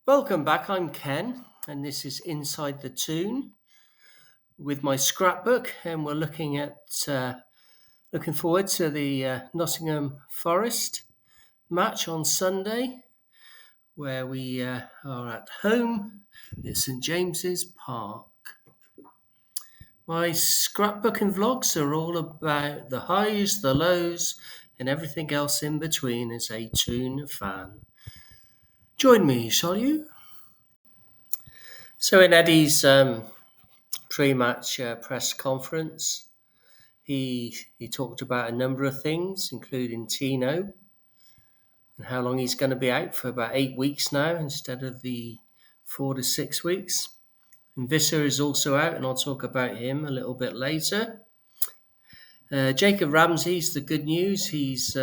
Welcome back. I'm Ken, and this is Inside the Toon with my scrapbook, and we're looking forward to the Nottingham Forest match on Sunday, where we are at home at St James's Park. My scrapbook and vlogs are all about the highs, the lows, and everything else in between as a Toon fan. Join me, shall you? So in Eddie's pre-match press conference, he talked about a number of things, including Tino and how long he's going to be out, for about 8 weeks now instead of the 4 to 6 weeks. And Visser is also out, and I'll talk about him a little bit later. Jacob Ramsey's the good news. He's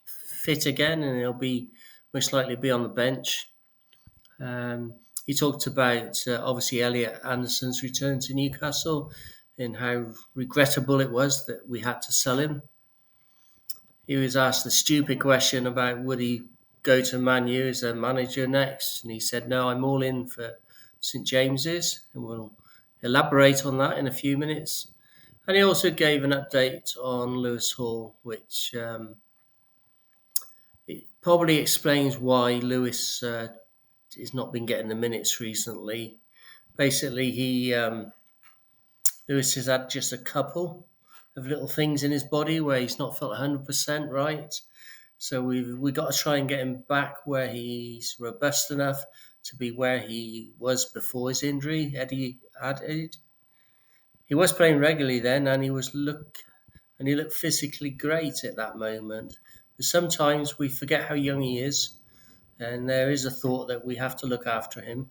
fit again, and he'll most likely be on the bench. He talked about obviously Elliot Anderson's return to Newcastle and how regrettable it was that we had to sell him. He was asked the stupid question about would he go to Man U as a manager next, and he said, no, I'm all in for St James's, and we'll elaborate on that in a few minutes. And he also gave an update on Lewis Hall, which it probably explains why Lewis has not been getting the minutes recently. Basically, Lewis has had just a couple of little things in his body where he's not felt 100% right. So we've got to try and get him back where he's robust enough to be where he was before his injury. Eddie added. He was playing regularly then, and he looked physically great at that moment. But sometimes we forget how young he is, and there is a thought that we have to look after him.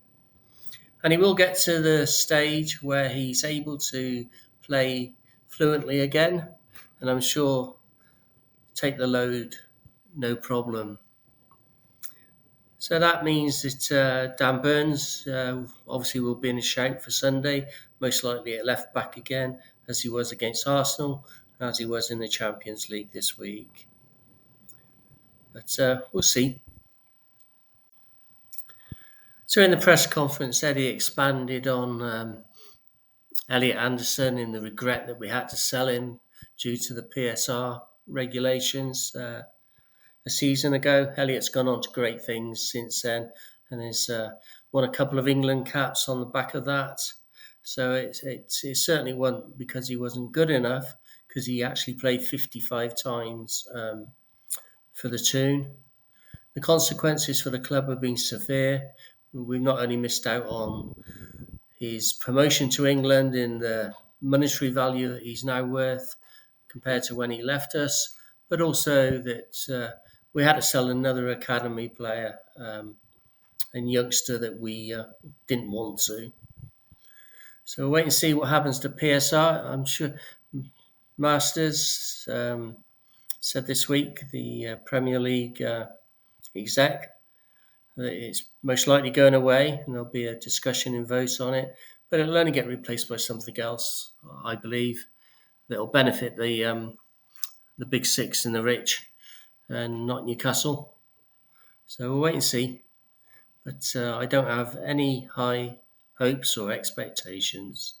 And he will get to the stage where he's able to play fluently again, and I'm sure take the load, no problem. So that means that Dan Burns obviously will be in a shout for Sunday, most likely at left back again, as he was against Arsenal, as he was in the Champions League this week. But we'll see. So in the press conference, Eddie expanded on Elliot Anderson and the regret that we had to sell him due to the PSR regulations a season ago. Elliot's gone on to great things since then, and has won a couple of England caps on the back of that. So it certainly wasn't because he wasn't good enough, because he actually played 55 times for the Toon. The consequences for the club have been severe. We've not only missed out on his promotion to England in the monetary value that he's now worth compared to when he left us, but also that we had to sell another academy player and youngster that we didn't want to. So we'll wait and see what happens to PSR. I'm sure Masters said this week, the Premier League exec, that it's most likely going away, and there'll be a discussion and vote on it, but it'll only get replaced by something else, I believe, that'll benefit the big six and the rich, and not Newcastle. So we'll wait and see. But I don't have any high hopes or expectations.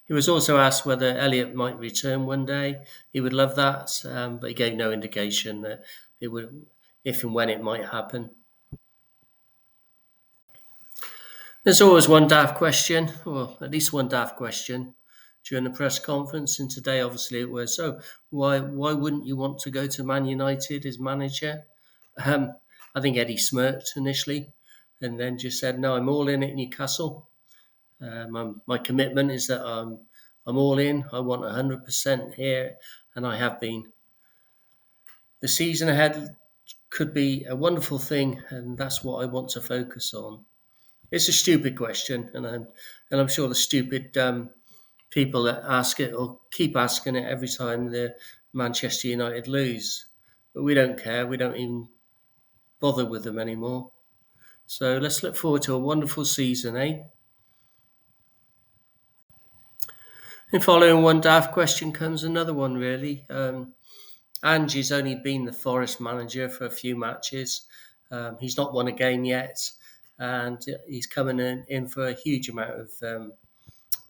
He was also asked whether Elliot might return one day. He would love that, but he gave no indication that it would, if and when it might happen. There's always one daft question, or at least one daft question, during the press conference, and today obviously it was, so why wouldn't you want to go to Man United as manager? I think Eddie smirked initially and then just said, no, I'm all in at Newcastle. My commitment is that I'm all in. I want 100% here, and I have been. The season ahead could be a wonderful thing, and that's what I want to focus on. It's a stupid question, and I'm sure the stupid people that ask it will keep asking it every time the Manchester United lose. But we don't care. We don't even bother with them anymore. So let's look forward to a wonderful season, eh? And following one daft question comes another one, really. Angie's only been the Forest manager for a few matches. He's not won a game yet, and he's coming in for a huge amount of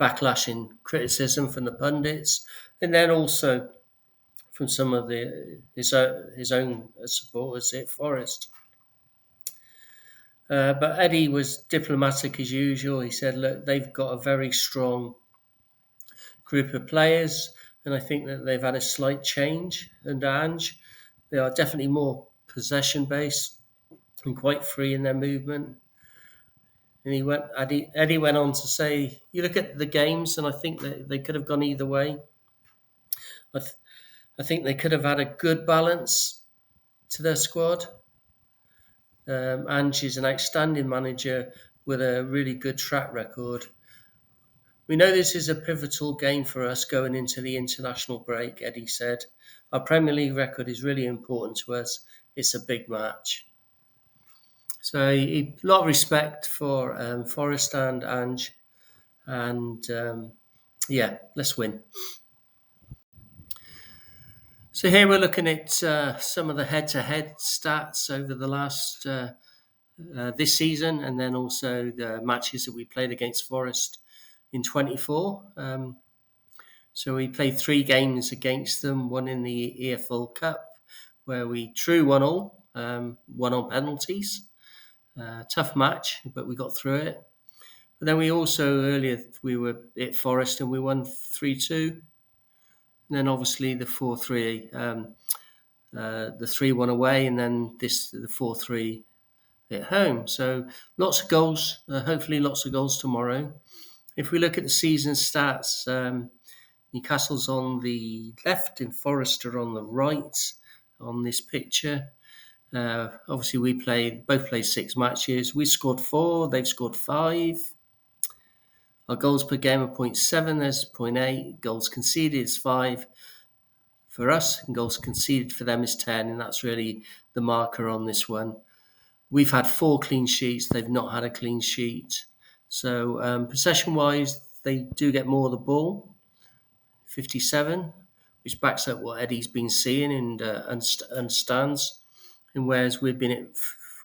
backlash and criticism from the pundits, and then also from some of his own supporters at Forest. But Eddie was diplomatic as usual. He said, look, they've got a very strong group of players, and I think that they've had a slight change under Ange. They are definitely more possession based and quite free in their movement. And Eddie went on to say, you look at the games, and I think that they could have gone either way. I, th- I think they could have had a good balance to their squad. Ange is an outstanding manager with a really good track record. We know this is a pivotal game for us going into the international break, Eddie said. Our Premier League record is really important to us. It's a big match. So a lot of respect for Forest and Ange. And yeah, let's win. So here we're looking at some of the head-to-head stats over the last this season, and then also the matches that we played against Forest in 24. So we played 3 games against them, one in the EFL Cup, where we drew 1-1, one on penalties. Tough match, but we got through it. But then we were at Forest and we won 3-2. And then obviously the 4-3, the 3-1 away, and then the 4-3 at home. So lots of goals, hopefully lots of goals tomorrow. If we look at the season stats, Newcastle's on the left and Forest are on the right on this picture. Obviously, we both played 6 matches. We scored 4, they've scored 5. Our goals per game are 0.7, there's 0.8. Goals conceded is 5 for us, and goals conceded for them is 10, and that's really the marker on this one. We've had 4 clean sheets, they've not had a clean sheet. So possession-wise, they do get more of the ball, 57, which backs up what Eddie's been seeing and understands. And whereas we've been at,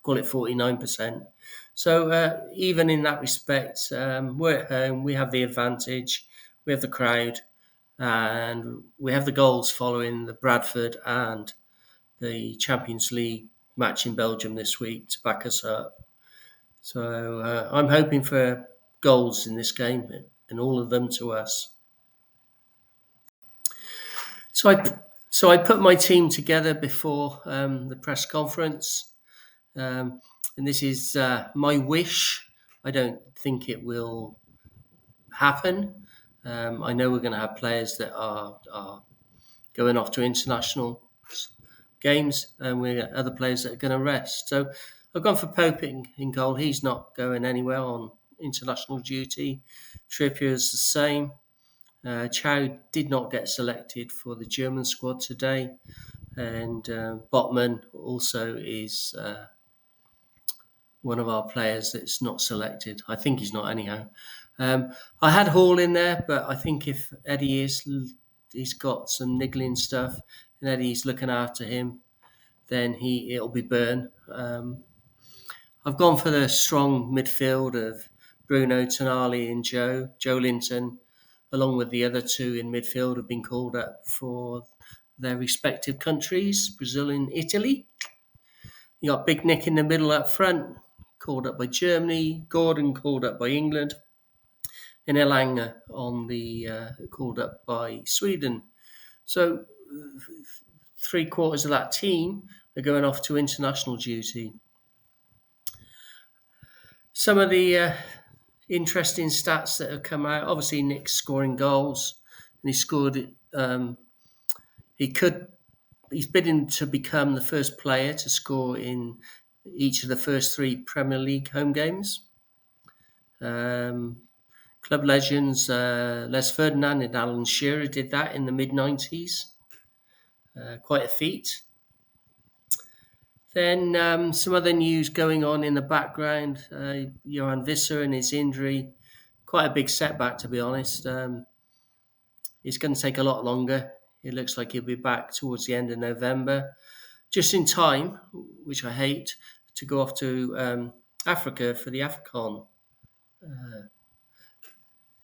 call it 49%. So even in that respect, we're at home, we have the advantage, we have the crowd, and we have the goals following the Bradford and the Champions League match in Belgium this week to back us up. So I'm hoping for goals in this game, and all of them to us. So I put my team together before the press conference, and this is my wish. I don't think it will happen. I know we're going to have players that are going off to international games, and we got other players that are going to rest. So I've gone for Pope in goal. He's not going anywhere on international duty. Trippier is the same. Chow did not get selected for the German squad today, and Botman also is one of our players that's not selected. I think he's not anyhow. I had Hall in there, but I think if Eddie he's got some niggling stuff, and Eddie's looking after him, then it'll be Burn. I've gone for the strong midfield of Bruno, Tonali, and Joe Linton, along with the other 2 in midfield, have been called up for their respective countries, Brazil and Italy. You got Big Nick in the middle up front, called up by Germany. Gordon called up by England, and Elanga called up by Sweden. So 3/4 of that team are going off to international duty. Some of the interesting stats that have come out. Obviously, Nick's scoring goals, and he scored. He's bidding to become the first player to score in each of the first 3 Premier League home games. Club legends Les Ferdinand and Alan Shearer did that in the mid-90s. Quite a feat. Then some other news going on in the background. Johan Visser and his injury. Quite a big setback, to be honest. It's going to take a lot longer. It looks like he'll be back towards the end of November. Just in time, which I hate, to go off to Africa for the AFCON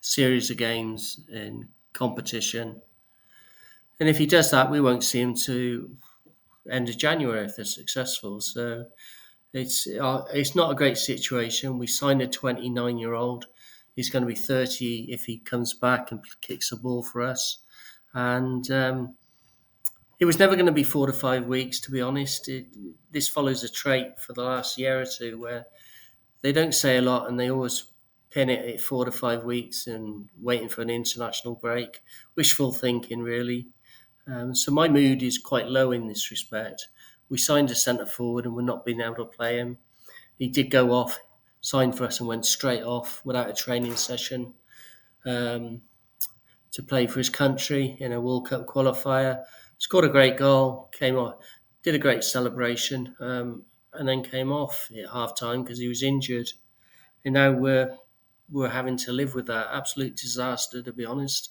series of games in competition. And if he does that, we won't see him to end of January if they're successful. So it's not a great situation. We signed a 29-year-old. He's going to be 30 if he comes back and kicks a ball for us. And it was never going to be 4 to 5 weeks, to be honest. This follows a trait for the last year or two where they don't say a lot and they always pin it at 4 to 5 weeks and waiting for an international break. Wishful thinking, really. So my mood is quite low in this respect. We signed a centre forward and we're not being able to play him. He did go off, signed for us and went straight off without a training session to play for his country in a World Cup qualifier. Scored a great goal, came off, did a great celebration, and then came off at half time because he was injured. And now we're having to live with that. Absolute disaster, to be honest.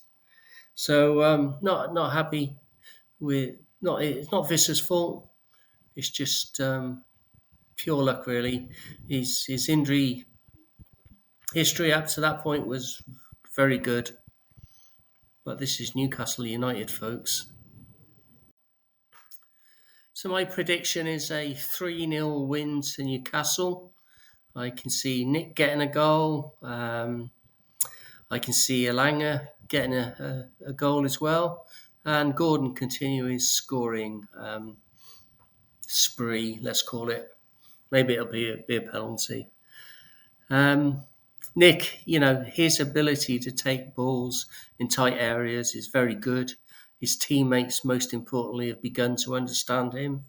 So not happy with it's not Visser's fault. It's just pure luck, really. His injury history up to that point was very good, but this is Newcastle United, folks. So my prediction is a 3-0 win to Newcastle. I can see Nick getting a goal. I can see Elanga getting a goal as well. And Gordon continuing his scoring spree, let's call it. Maybe it'll be a penalty. Nick, his ability to take balls in tight areas is very good. His teammates, most importantly, have begun to understand him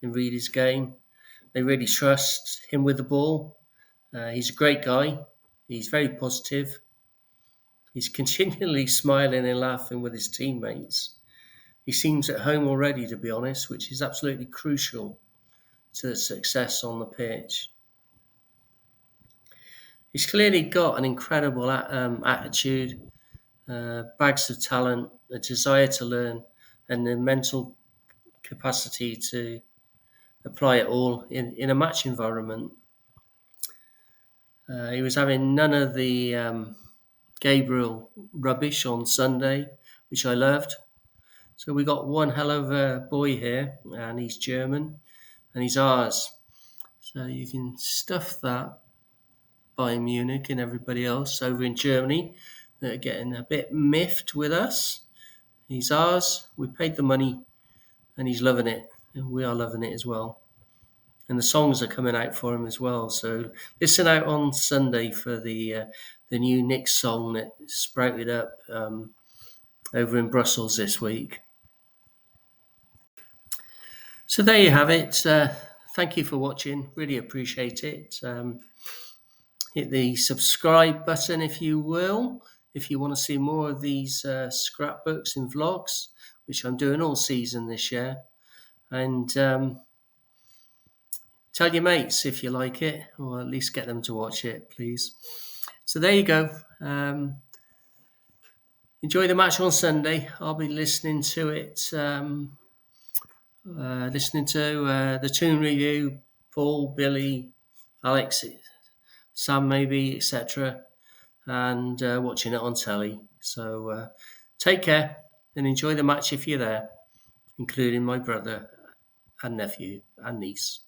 and read his game. They really trust him with the ball. He's a great guy. He's very positive. He's continually smiling and laughing with his teammates. He seems at home already, to be honest, which is absolutely crucial to the success on the pitch. He's clearly got an incredible attitude, bags of talent, a desire to learn, and the mental capacity to apply it all in a match environment. He was having none of the Gabriel rubbish on Sunday, which I loved. So we got one hell of a boy here, and he's German, and he's ours. So you can stuff that Bayern Munich and everybody else over in Germany that are getting a bit miffed with us. He's ours. We paid the money, and he's loving it, and we are loving it as well. And the songs are coming out for him as well. So listen out on Sunday for the new Nick song that sprouted up over in Brussels this week. So there you have it. Thank you for watching. Really appreciate it. Hit the subscribe button if you will, if you want to see more of these scrapbooks and vlogs, which I'm doing all season this year. And tell your mates if you like it, or at least get them to watch it, please. So there you go. Enjoy the match on Sunday. I'll be listening to it, listening to the Toon review, Paul, Billy, Alex, Sam maybe, etc., and watching it on telly. So take care and enjoy the match if you're there, including my brother and nephew and niece.